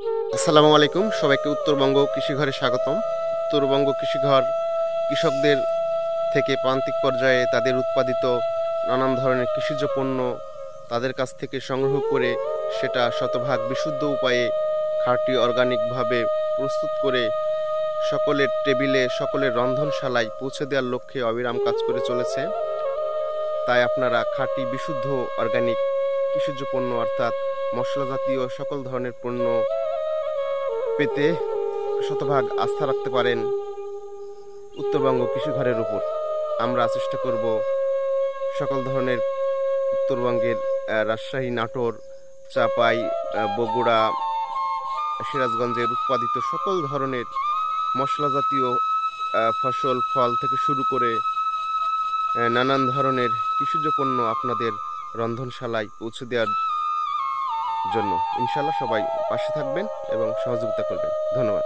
আসসালামু আলাইকুম, সবাইকে উত্তরবঙ্গ কৃষিঘরে স্বাগতম। উত্তরবঙ্গ কৃষিঘর কৃষকদের থেকে প্রান্তিক পর্যায়ে তাদের উৎপাদিত নানান ধরনের কৃষিজ পণ্য তাদের কাছ থেকে সংগ্রহ করে সেটা শতভাগ বিশুদ্ধ উপায়ে খাঁটি অর্গানিকভাবে প্রস্তুত করে সকলের টেবিলে, সকলের রন্ধনশালায় পৌঁছে দেওয়ার লক্ষ্যে অবিরাম কাজ করে চলেছে। তাই আপনারা খাঁটি বিশুদ্ধ অর্গানিক কৃষিজ পণ্য অর্থাৎ মশলা জাতীয় সকল ধরনের পণ্য পেতে শতভাগ আস্থা রাখতে পারেন উত্তরবঙ্গ কৃষিঘরের উপর। আমরা চেষ্টা করব সকল ধরনের উত্তরবঙ্গের রাজশাহী, নাটোর, চাপাই, বগুড়া, সিরাজগঞ্জের উৎপাদিত সকল ধরনের মশলা জাতীয় ফসল, ফল থেকে শুরু করে নানান ধরনের কৃষিজ পণ্য আপনাদের রন্ধনশালায় পৌঁছে দেওয়ার জন্য ইনশাল্লাহ সবাই পাশে থাকবেন এবং সহযোগিতা করবেন। ধন্যবাদ।